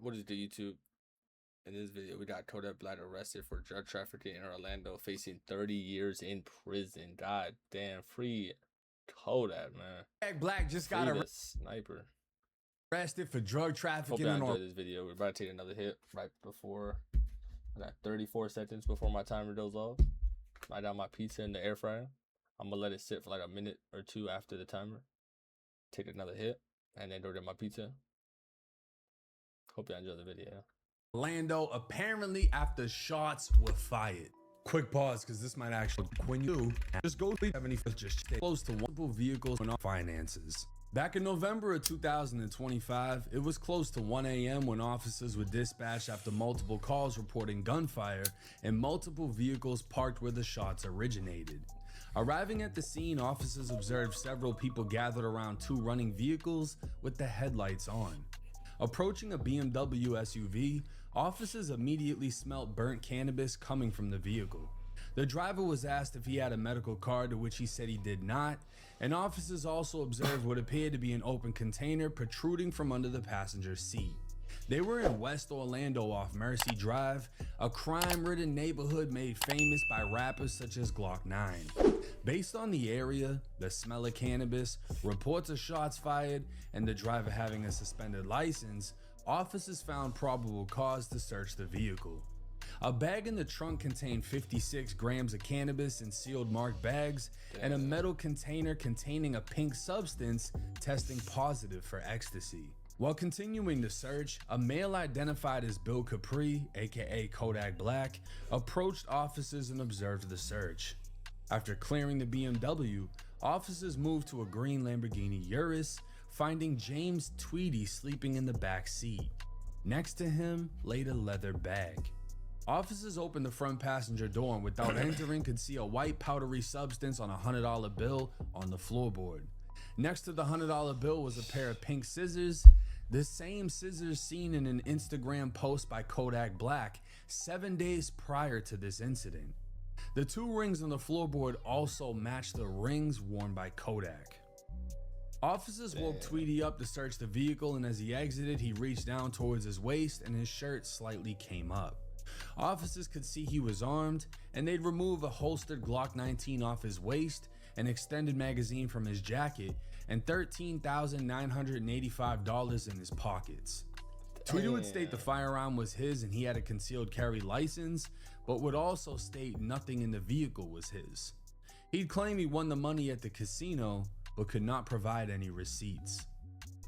what is the YouTube? In this video, we got Kodak Black arrested for drug trafficking in Orlando, facing 30 years in prison. God damn, free Kodak, man. Kodak Black just Free got the sniper. arrested for drug trafficking. Hope y'all enjoyed this video. We're about to take another hit right before. I got 34 seconds before my timer goes off. I got my pizza in the air fryer. I'm gonna let it sit for like a minute or two after the timer. Take another hit and then go get my pizza. Hope y'all enjoy the video. Orlando, apparently after shots were fired. Quick pause, because this might actually, when you just go to 75, just stay close to multiple vehicles and finances. Back in November of 2025, it was close to 1 a.m. when officers were dispatched after multiple calls reporting gunfire and multiple vehicles parked where the shots originated. Arriving at the scene, officers observed several people gathered around two running vehicles with the headlights on. Approaching a BMW SUV, officers immediately smelt burnt cannabis coming from the vehicle. The driver was asked if he had a medical card, to which he said he did not, and officers also observed what appeared to be an open container protruding from under the passenger seat. They were in West Orlando off Mercy Drive, a crime-ridden neighborhood made famous by rappers such as Glock 9. Based on the area, the smell of cannabis, reports of shots fired, and the driver having a suspended license, officers found probable cause to search the vehicle. A bag in the trunk contained 56 grams of cannabis in sealed marked bags, and a metal container containing a pink substance testing positive for ecstasy. While continuing the search, a male identified as Bill Capri, aka Kodak Black, approached officers and observed the search. After clearing the BMW, officers moved to a green Lamborghini Urus, finding James Tweedy sleeping in the back seat. Next to him laid a leather bag. Officers opened the front passenger door and without entering could see a white powdery substance on a $100 bill on the floorboard. Next to the $100 bill was a pair of pink scissors, the same scissors seen in an Instagram post by Kodak Black 7 days prior to this incident. The two rings on the floorboard also matched the rings worn by Kodak. Officers woke Tweedy up to search the vehicle, and as he exited, he reached down towards his waist and his shirt slightly came up. Officers could see he was armed, and they'd remove a holstered Glock 19 off his waist, an extended magazine from his jacket, and $13,985 in his pockets. Tweedy would state the firearm was his and he had a concealed carry license, but would also state nothing in the vehicle was his. He'd claim he won the money at the casino, but could not provide any receipts.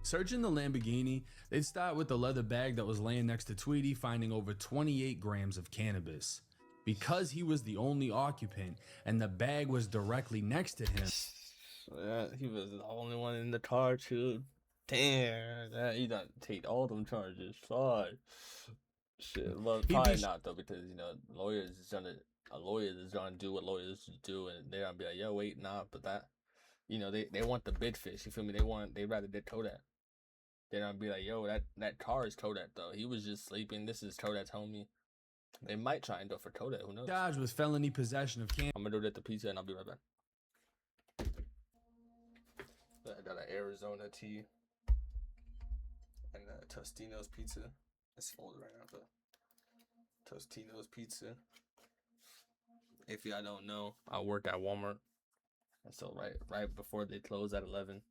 Searching the Lamborghini, they'd start with the leather bag that was laying next to Tweedy, finding over 28 grams of cannabis. Because he was the only occupant and the bag was directly next to him. Yeah, he was the only one in the car too. Damn, he done take all them charges. Fuck. Shit, well, probably not though, because you know a lawyer is gonna do what lawyers do, and they're gonna be like, yo, wait, nah, but that, you know, they want the big fish. You feel me? They rather did Kodak. They're gonna be like, yo, that car is Kodak though. He was just sleeping. This is Kodak's homie. They might try and go for Kodak. Who knows? Charged with felony possession of cannabis. I'm gonna go get the pizza and I'll be right back. I got an Arizona tea and a Tostino's pizza. It's folded right now, but Tostino's pizza. If y'all don't know, I work at Walmart, and so right before they close at 11,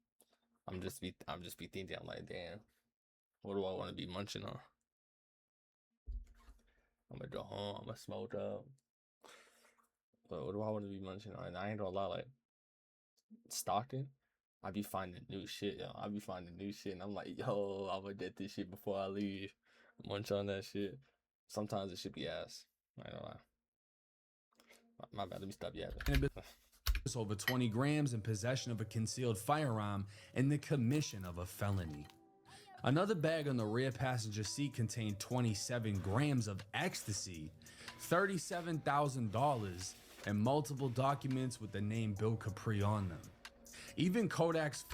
I'm just be thinking, I'm like, damn, what do I want to be munching on? I'm gonna go home, I'm gonna smoke up. But what do I want to be munching on? And I ain't gonna lie, like Stockton, I be finding new shit, yo. I be finding new shit, and I'm like, yo, I'm gonna get this shit before I leave. Munch on that shit. Sometimes it should be ass. I ain't gonna lie. My bad, let me stop yapping. Over 20 grams in possession of a concealed firearm and the commission of a felony. Another bag on the rear passenger seat contained 27 grams of ecstasy, $37,000, and multiple documents with the name Bill Capri on them. Even Kodak's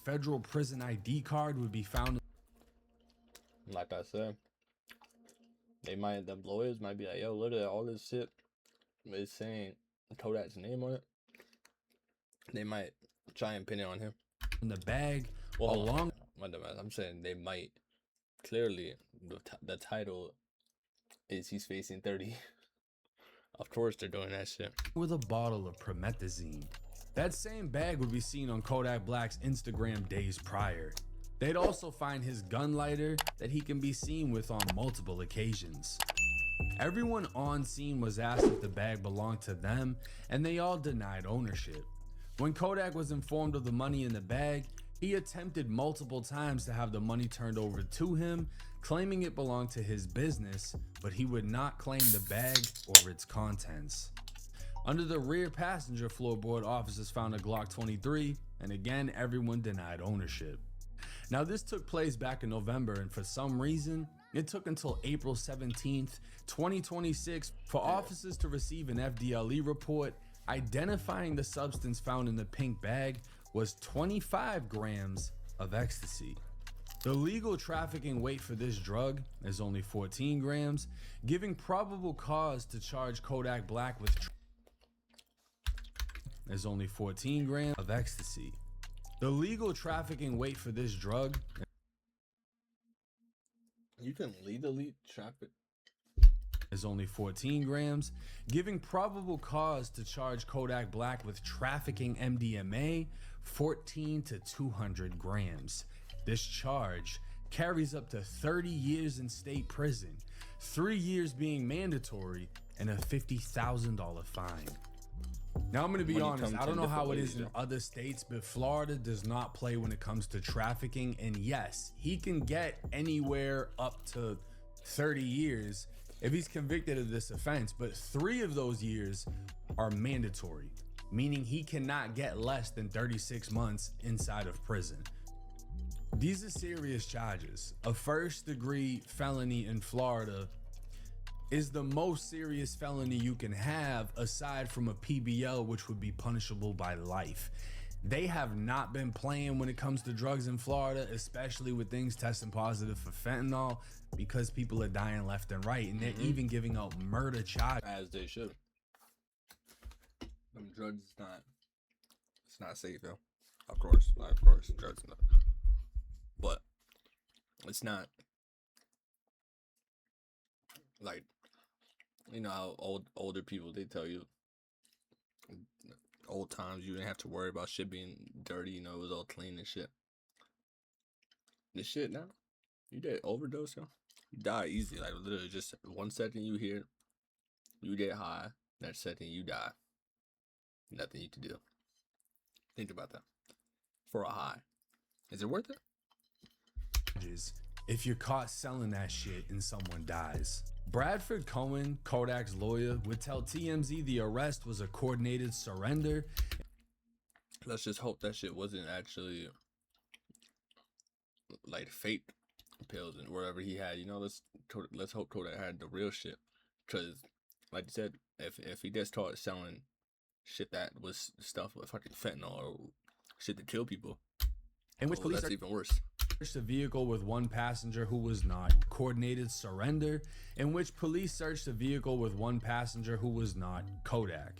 federal prison ID card would be found. Like I said, them lawyers might be like, yo, look at all this shit. It's saying Kodak's name on it. They might try and pin it on him. in the bag Well, along I'm saying they might. Clearly, the title is he's facing 30. Of course they're doing that shit. with a bottle of promethazine. That same bag would be seen on Kodak Black's Instagram days prior. They'd also find his gun lighter that he can be seen with on multiple occasions. Everyone on scene was asked if the bag belonged to them, and they all denied ownership. When Kodak was informed of the money in the bag, he attempted multiple times to have the money turned over to him, claiming it belonged to his business, but he would not claim the bag or its contents. Under the rear passenger floorboard, officers found a Glock 23, and again, everyone denied ownership. Now, this took place back in November, and for some reason, it took until April 17th, 2026 for officers to receive an FDLE report identifying the substance found in the pink bag was 25 grams of ecstasy. The legal trafficking weight for this drug is only 14 grams, giving probable cause to charge Kodak Black with is only 14 grams of ecstasy. The legal trafficking weight for this drug You can legally traffic is only 14 grams, giving probable cause to charge Kodak Black with trafficking MDMA 14 to 200 grams. This charge carries up to 30 years in state prison, 3 years being mandatory, and a $50,000 fine. Now I'm going to be honest, I don't know how it is in other states, but Florida does not play when it comes to trafficking. And yes, he can get anywhere up to 30 years if he's convicted of this offense, but 3 of those years are mandatory, meaning he cannot get less than 36 months inside of prison. These are serious charges. A first-degree felony in Florida is the most serious felony you can have aside from a PBL, which would be punishable by life. They have not been playing when it comes to drugs in Florida, especially with things testing positive for fentanyl, because people are dying left and right, and they're even giving out murder charges. as they should. Drugs is it's not safe though. Of course, drugs not. But it's not like, you know how older people, they tell you old times you didn't have to worry about shit being dirty, you know, it was all clean and shit. This shit now, you get overdose, yo, you die easy. Like literally just 1 second you hear, you get high, next second you die. Nothing you can do. Think about that. For a high, is it worth it? If you're caught selling that shit and someone dies. Bradford Cohen, Kodak's lawyer, would tell TMZ the arrest was a coordinated surrender. Let's just hope that shit wasn't actually like fake pills and whatever he had. You know, let's hope Kodak had the real shit. Cause like you said, if he gets caught selling shit that was stuff with fucking fentanyl or shit that kill people, in which police that's even worse. Searched a vehicle with one passenger who was not. Coordinated surrender, in which police searched a vehicle with one passenger who was not Kodak.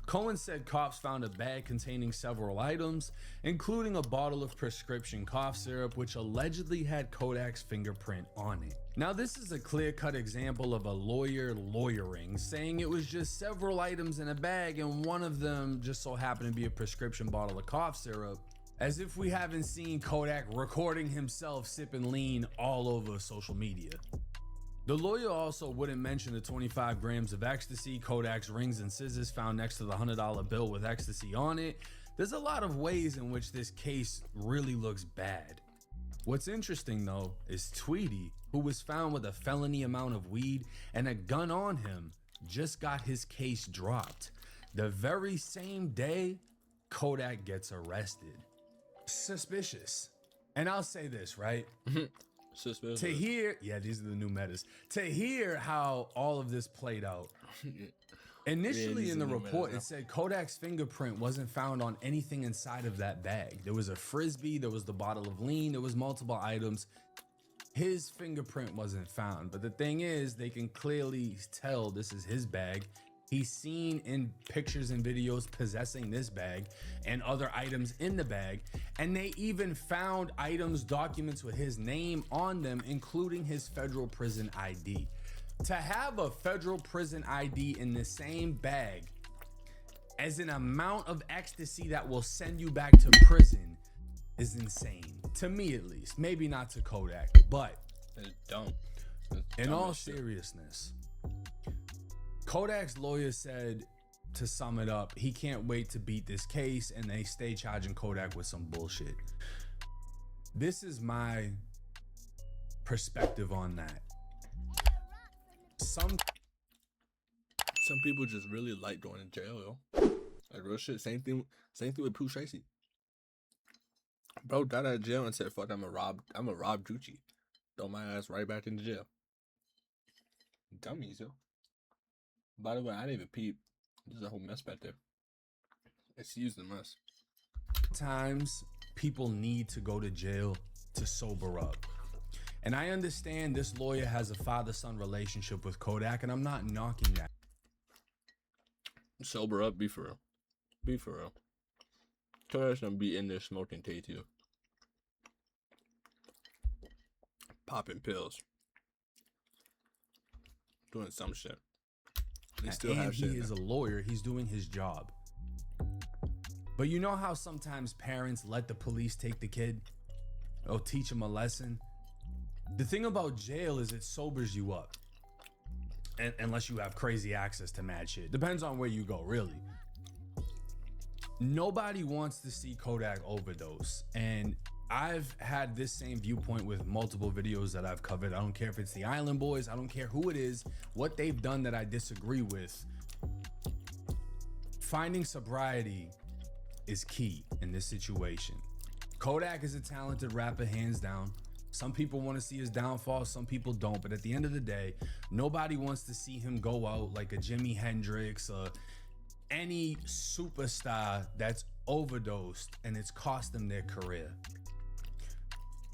Cohen said cops found a bag containing several items, including a bottle of prescription cough syrup, which allegedly had Kodak's fingerprint on it. Now, this is a clear-cut example of a lawyer lawyering, saying it was just several items in a bag and one of them just so happened to be a prescription bottle of cough syrup, as if we haven't seen Kodak recording himself sipping lean all over social media. The lawyer also wouldn't mention the 25 grams of ecstasy, Kodak's rings and scissors found next to the $100 bill with ecstasy on it. There's a lot of ways in which this case really looks bad. What's interesting though is Tweety, who was found with a felony amount of weed and a gun on him, just got his case dropped. The very same day, Kodak gets arrested. Suspicious. And I'll say this, right? Suspicious. To hear, yeah, these are the new metas. To hear how all of this played out. Initially in the report, it said Kodak's fingerprint wasn't found on anything inside of that bag. There was a Frisbee, there was the bottle of lean, there was multiple items. His fingerprint wasn't found. But the thing is, they can clearly tell this is his bag. He's seen in pictures and videos possessing this bag and other items in the bag. And they even found items, documents with his name on them, including his federal prison ID. To have a federal prison ID in the same bag as an amount of ecstasy that will send you back to prison is insane. To me, at least. Maybe not to Kodak, but it's dumb. In all seriousness, Kodak's lawyer said, to sum it up, he can't wait to beat this case, and they stay charging Kodak with some bullshit. This is my perspective on that. Some people just really like going to jail, yo. Like real shit. Same thing with Pooh Tracy. Bro got out of jail and said, "Fuck, I'm a rob Gucci. Throw my ass right back into jail." Dummies, yo. By the way, I didn't even peep. There's a whole mess back there. Excuse the mess. Times people need to go to jail to sober up. And I understand this lawyer has a father-son relationship with Kodak, and I'm not knocking that. Sober up, be for real. Be for real. Kodak's gonna be in there smoking K2. Popping pills. Doing some shit. They still and have shit. He is a lawyer. He's doing his job. But you know how sometimes parents let the police take the kid? Or teach him a lesson? The thing about jail is it sobers you up. And unless you have crazy access to mad shit. Depends on where you go, really. Nobody wants to see Kodak overdose. And I've had this same viewpoint with multiple videos that I've covered. I don't care if it's the Island Boys. I don't care who it is, what they've done that I disagree with. Finding sobriety is key in this situation. Kodak is a talented rapper, hands down. Some people want to see his downfall, some people don't. But at the end of the day, nobody wants to see him go out like a Jimi Hendrix or any superstar that's overdosed and it's cost them their career.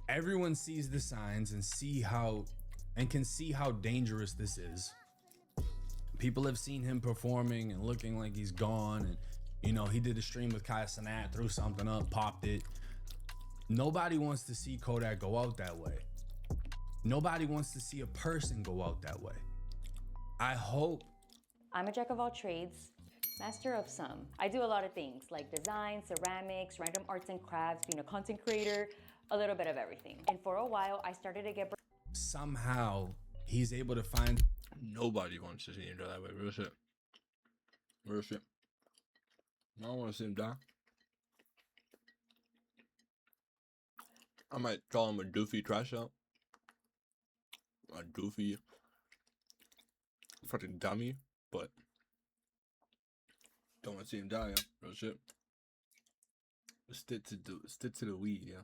Everyone sees the signs and can see how dangerous this is. People have seen him performing and looking like he's gone. And, you know, he did a stream with Kai Cenat, threw something up, popped it. Nobody wants to see Kodak go out that way. Nobody wants to see a person go out that way. I hope. I'm a jack of all trades, master of some. I do a lot of things like design, ceramics, random arts and crafts, being a content creator, a little bit of everything. And for a while, I started to get... Somehow, he's able to find... Nobody wants to see him go that way. Real shit. Real shit. I don't want to see him die. I might call him a doofy trash out. A doofy fucking dummy, but don't want to see him die, yeah. Real shit. Stick to the weed, yeah.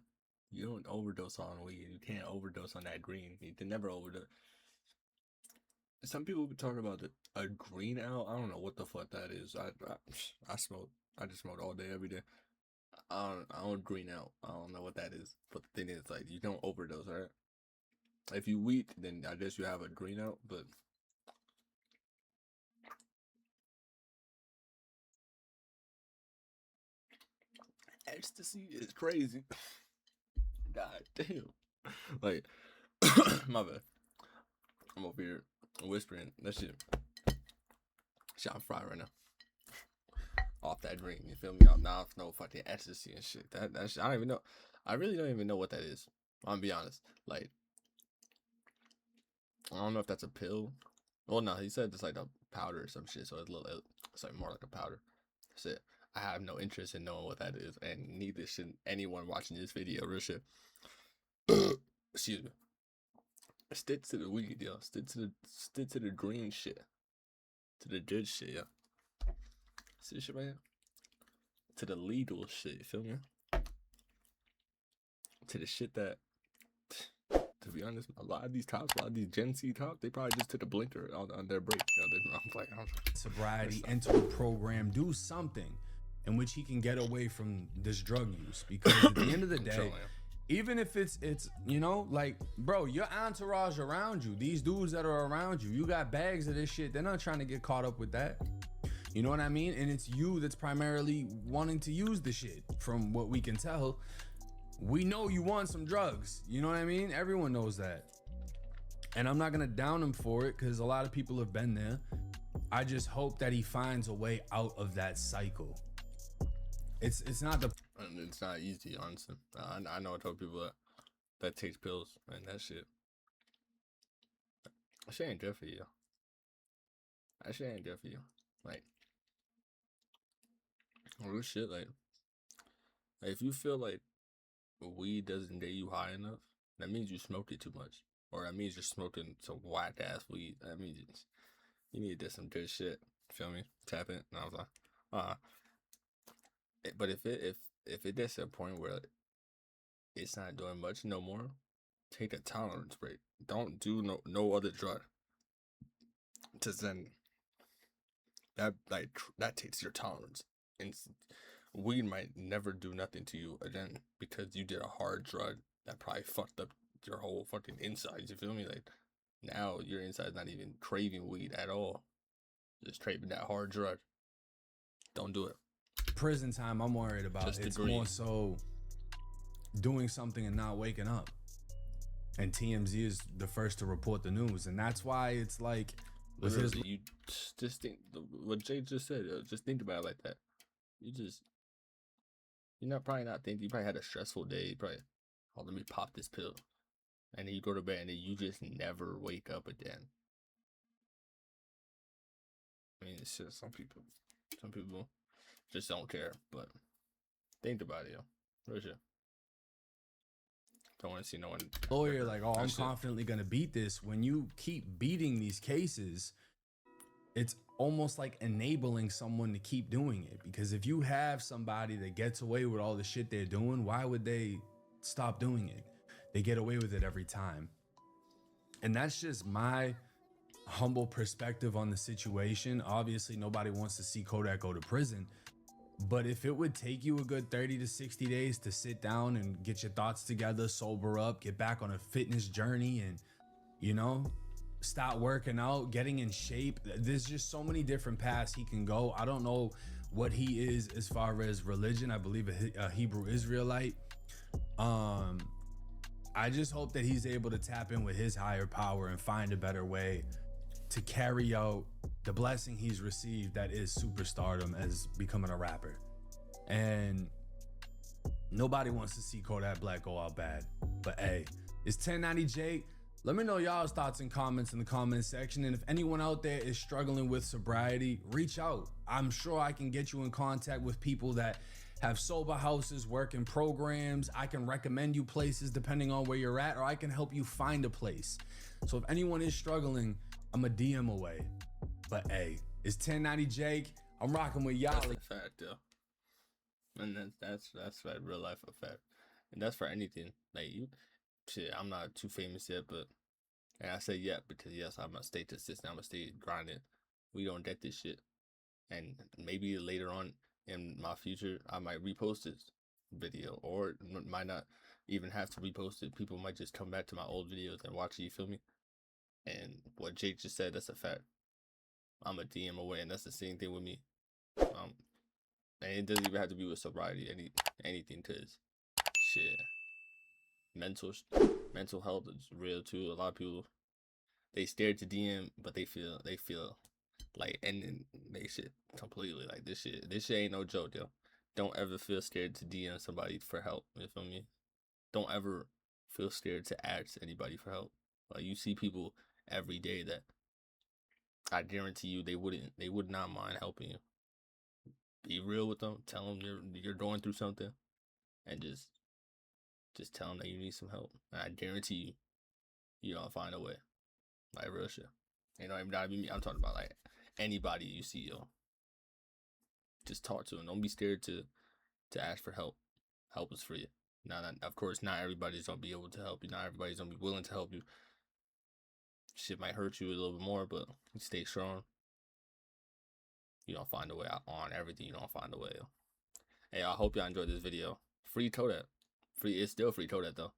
You don't overdose on weed. You can't overdose on that green. You can never overdose. Some people be talking about a green out. I don't know what the fuck that is. I smoke. I just smoke all day, every day. I don't green out. I don't know what that is. But the thing is, like, you don't overdose, right? If you weed, then I guess you have a green out, but ecstasy is crazy. God damn. Like, my bad. I'm over here whispering. That shit on fire right now. Off that green, you feel me? I'm off no fucking ecstasy and shit. That shit, I don't even know. I really don't even know what that is. I'm gonna be honest. Like, I don't know if that's a pill. Well, no, he said it's like a powder or some shit. So it's like more like a powder. That's it. I have no interest in knowing what that is, and neither should anyone watching this video. Real shit. Excuse me. Stick to the weed, yo. Stick to the green shit. To the good shit, yo. See this shit right here? To the legal shit, you feel me? To the shit that, to be honest, a lot of these Gen Z cops, they probably just took a blinker on their break. You know, I'm like, sobriety, enter a program, do something in which he can get away from this drug use. Because at the end of the day, even if it's you know, like, bro, your entourage around you, these dudes that are around you, you got bags of this shit. They're not trying to get caught up with that. You know what I mean? And it's you that's primarily wanting to use the shit. From what we can tell, we know you want some drugs. You know what I mean? Everyone knows that. And I'm not gonna down him for it, because a lot of people have been there. I just hope that he finds a way out of that cycle. It's not the... It's not easy, honestly. I know I told people that takes pills and that shit ain't good for you. That shit ain't good for you. Like, real shit, like if you feel like weed doesn't get you high enough, that means you smoked it too much. Or that means you're smoking some whack ass weed. That means you need to do some good shit. Feel me? Tap in. And I was like, but if it gets to a point where it's not doing much no more, take a tolerance break. Don't do no other drug. Cause then that takes your tolerance. And weed might never do nothing to you again because you did a hard drug that probably fucked up your whole fucking insides. You feel me? Like, now your inside's not even craving weed at all. Just craving that hard drug. Don't do it. Prison time I'm worried about. Just it's agree. more so doing something and not waking up. And TMZ is the first to report the news, and that's why it's like, you just think what Jay just said. Just think about it like that. You're probably not thinking. You probably had a stressful day. You probably, oh, let me pop this pill, and then you go to bed, and then you just never wake up again. I mean, it's just some people just don't care. But think about it, yo. Real shit. Don't want to see no one lawyer like, oh, I'm confidently gonna beat this. When you keep beating these cases, it's almost like enabling someone to keep doing it. Because if you have somebody that gets away with all the shit they're doing, why would they stop doing it? They get away with it every time. And that's just my humble perspective on the situation. Obviously, nobody wants to see Kodak go to prison. But if it would take you a good 30 to 60 days to sit down and get your thoughts together, sober up, get back on a fitness journey, and, you know, start working out, getting in shape, there's just so many different paths he can go. I don't know what he is as far as religion. I believe a Hebrew Israelite. I just hope that he's able to tap in with his higher power and find a better way to carry out the blessing he's received, that is superstardom, as becoming a rapper. And nobody wants to see Kodak Black go out bad. But hey, it's 1090 Jake. Let me know y'all's thoughts and comments in the comment section. And if anyone out there is struggling with sobriety, reach out. I'm sure I can get you in contact with people that have sober houses, work in programs. I can recommend you places depending on where you're at, or I can help you find a place. So if anyone is struggling, I'm a DM away. But hey, it's 1090 Jake. I'm rocking with y'all. That's a fact, yo. And that's like real life a fact. And that's for anything. Like, shit, I'm not too famous yet, but, and I say yet because yes, I'm gonna stay consistent. I'm gonna stay grinding. We don't get this shit. And maybe later on in my future, I might repost this video, or might not even have to repost it. People might just come back to my old videos and watch it. You feel me? And what Jake just said, that's a fact. I'm a DM away, and that's the same thing with me. And it doesn't even have to be with sobriety, anything, cause shit, mental health is real too. A lot of people, they scared to DM, but they feel like ending they shit completely. Like, this shit ain't no joke, yo. Don't ever feel scared to DM somebody for help. You feel me? Don't ever feel scared to ask anybody for help. Like, you see people every day that I guarantee you they would not mind helping you. Be real with them. Tell them you're going through something, and just tell them that you need some help. And I guarantee you don't find a way. Like, real shit. You know, I'm not even me. I'm talking about like anybody you see, yo. Just talk to them. Don't be scared to ask for help. Help is free. Now, of course, not everybody's gonna be able to help you. Not everybody's gonna be willing to help you. Shit might hurt you a little bit more, but you stay strong. You don't find a way on everything. You don't find a way. Hey, I hope y'all enjoyed this video. Free Kodak. Free. It's still free Kodak though.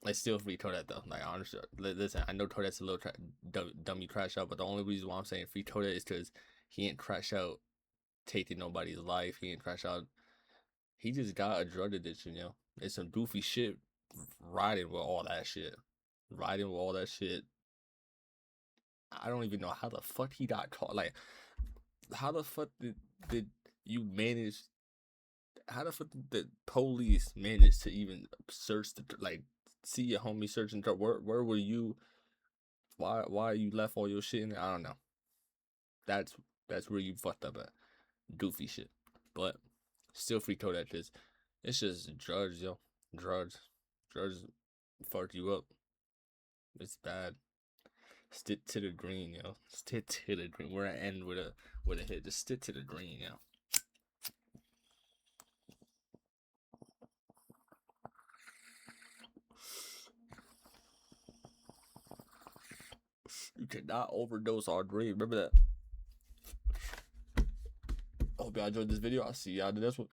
It's still free Kodak though. Like honestly, listen, I know Kodak's a little dummy crash out, but the only reason why I'm saying free Kodak is because he ain't crash out taking nobody's life. He ain't crash out. He just got a drug addiction, yo. It's some goofy shit riding with all that shit. Riding with all that shit. I don't even know how the fuck he got caught. Like, how the fuck did you manage? How the fuck did the police manage to even search the, like, see your homie searching? Where were you? Why you left all your shit in there? I don't know. That's where you fucked up at. Goofy shit. But still free Kodak, cause it's just drugs, yo. Drugs fuck you up. It's bad. Stick to the green, yo. Stick to the green. We're gonna end with a hit. Just stick to the green, yo. You cannot overdose on green. Remember that. I hope y'all enjoyed this video. I'll see y'all in the next one.